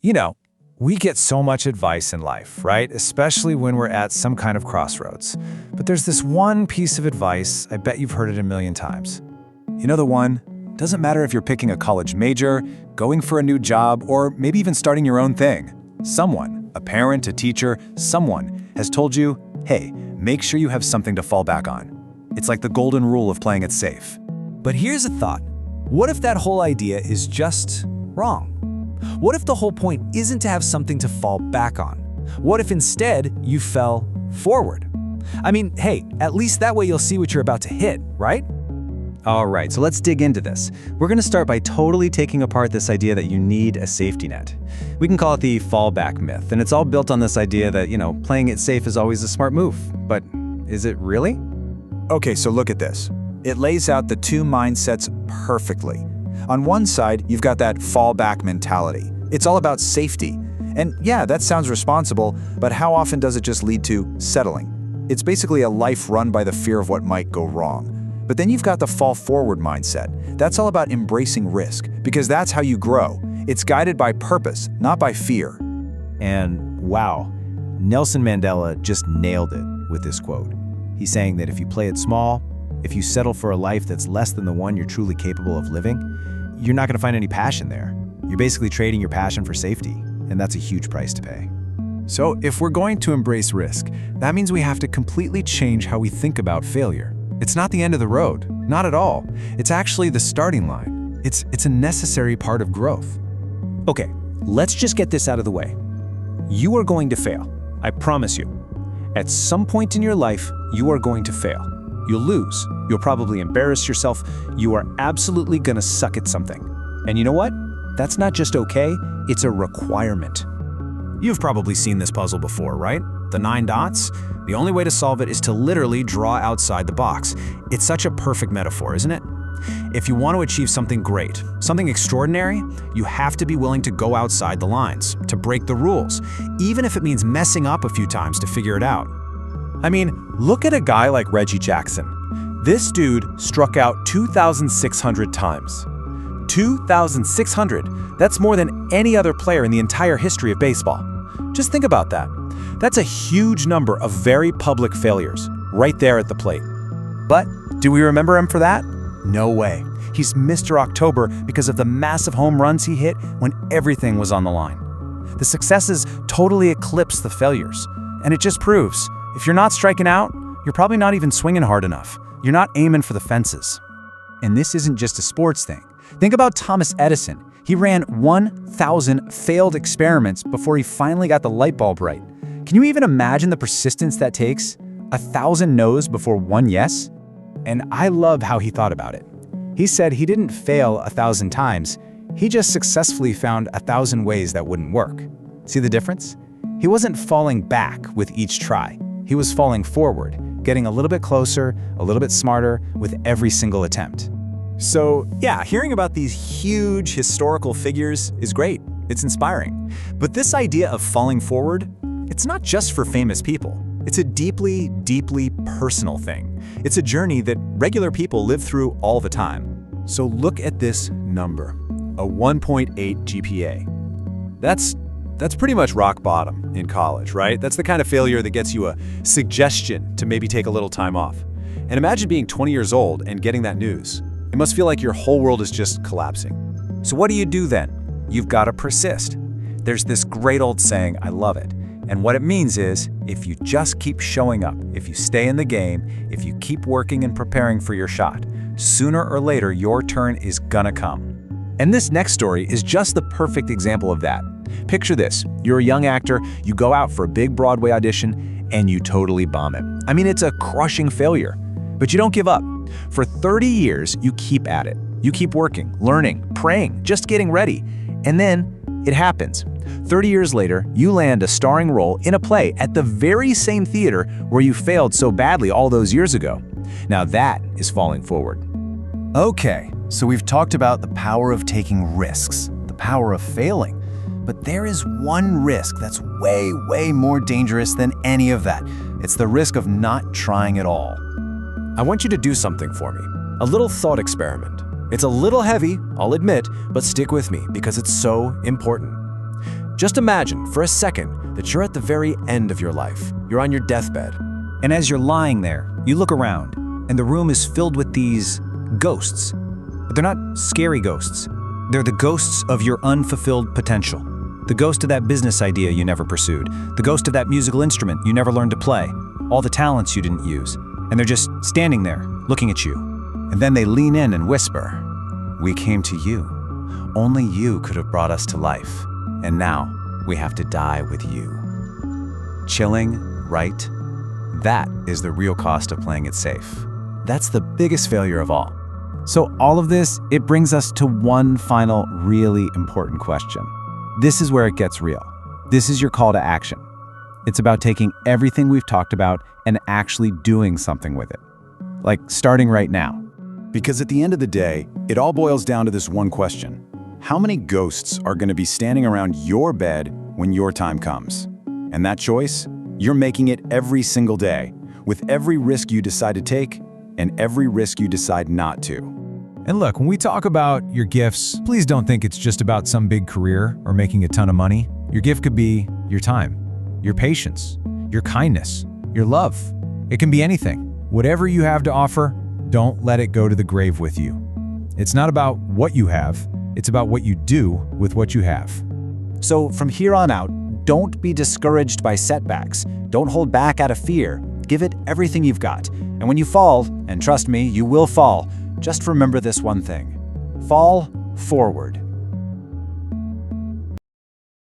You know, we get so much advice in life, right? Especially when we're at some kind of crossroads. But there's this one piece of advice, I bet you've heard it a million times. You know the one? Doesn't matter if you're picking a college major, going for a new job, or maybe even starting your own thing. Someone, a parent, a teacher, someone has told you, hey, make sure you have something to fall back on. It's like the golden rule of playing it safe. But here's a thought. What if that whole idea is just wrong? What if the whole point isn't to have something to fall back on? What if instead you fell forward? I mean, hey, at least that way you'll see what you're about to hit, right? All right, so let's dig into this. We're going to start by totally taking apart this idea that you need a safety net. We can call it the fallback myth, and it's all built on this idea that, playing it safe is always a smart move. But is it really? Okay, so look at this. It lays out the two mindsets perfectly. On one side, you've got that fallback mentality. It's all about safety. And yeah, that sounds responsible, but how often does it just lead to settling? It's basically a life run by the fear of what might go wrong. But then you've got the fall forward mindset. That's all about embracing risk, because that's how you grow. It's guided by purpose, not by fear. And wow, Nelson Mandela just nailed it with this quote. He's saying that if you play it small, if you settle for a life that's less than the one you're truly capable of living, you're not going to find any passion there. You're basically trading your passion for safety, and that's a huge price to pay. So if we're going to embrace risk, that means we have to completely change how we think about failure. It's not the end of the road, not at all. It's actually the starting line. It's a necessary part of growth. Okay, let's just get this out of the way. You are going to fail, I promise you. At some point in your life, you are going to fail. You'll lose. You'll probably embarrass yourself. You are absolutely gonna suck at something. And you know what? That's not just okay, it's a requirement. You've probably seen this puzzle before, right? The 9 dots? The only way to solve it is to literally draw outside the box. It's such a perfect metaphor, isn't it? If you want to achieve something great, something extraordinary, you have to be willing to go outside the lines, to break the rules, even if it means messing up a few times to figure it out. I mean, look at a guy like Reggie Jackson. This dude struck out 2,600 times. 2,600! That's more than any other player in the entire history of baseball. Just think about that. That's a huge number of very public failures, right there at the plate. But do we remember him for that? No way. He's Mr. October because of the massive home runs he hit when everything was on the line. The successes totally eclipse the failures. And it just proves, if you're not striking out, you're probably not even swinging hard enough. You're not aiming for the fences. And this isn't just a sports thing. Think about Thomas Edison. He ran 1,000 failed experiments before he finally got the light bulb right. Can you even imagine the persistence that takes? 1,000 no's before one yes? And I love how he thought about it. He said he didn't fail 1,000 times. He just successfully found 1,000 ways that wouldn't work. See the difference? He wasn't falling back with each try. He was falling forward, getting a little bit closer, a little bit smarter with every single attempt. So yeah, hearing about these huge historical figures is great. It's inspiring. But this idea of falling forward, it's not just for famous people. It's a deeply, deeply personal thing. It's a journey that regular people live through all the time. So look at this number, a 1.8 GPA. That's pretty much rock bottom in college, right? That's the kind of failure that gets you a suggestion to maybe take a little time off. And imagine being 20 years old and getting that news. It must feel like your whole world is just collapsing. So what do you do then? You've got to persist. There's this great old saying, I love it. And what it means is, if you just keep showing up, if you stay in the game, if you keep working and preparing for your shot, sooner or later your turn is gonna come. And this next story is just the perfect example of that. Picture this, you're a young actor, you go out for a big Broadway audition, and you totally bomb it. I mean, it's a crushing failure. But you don't give up. For 30 years, you keep at it. You keep working, learning, praying, just getting ready. And then it happens. 30 years later, you land a starring role in a play at the very same theater where you failed so badly all those years ago. Now that is falling forward. Okay, so we've talked about the power of taking risks, the power of failing. But there is one risk that's way, way more dangerous than any of that. It's the risk of not trying at all. I want you to do something for me, a little thought experiment. It's a little heavy, I'll admit, but stick with me because it's so important. Just imagine for a second that you're at the very end of your life. You're on your deathbed. And as you're lying there, you look around, and the room is filled with these ghosts. But they're not scary ghosts. They're the ghosts of your unfulfilled potential. The ghost of that business idea you never pursued. The ghost of that musical instrument you never learned to play. All the talents you didn't use. And they're just standing there, looking at you. And then they lean in and whisper, "We came to you. Only you could have brought us to life. And now we have to die with you." Chilling, right? That is the real cost of playing it safe. That's the biggest failure of all. So all of this, it brings us to one final really important question. This is where it gets real. This is your call to action. It's about taking everything we've talked about and actually doing something with it. Like starting right now. Because at the end of the day, it all boils down to this one question. How many ghosts are going to be standing around your bed when your time comes? And that choice, you're making it every single day, with every risk you decide to take and every risk you decide not to. And look, when we talk about your gifts, please don't think it's just about some big career or making a ton of money. Your gift could be your time, your patience, your kindness, your love. It can be anything. Whatever you have to offer, don't let it go to the grave with you. It's not about what you have, it's about what you do with what you have. So from here on out, don't be discouraged by setbacks. Don't hold back out of fear. Give it everything you've got. And when you fall, and trust me, you will fall, just remember this one thing. Fall forward.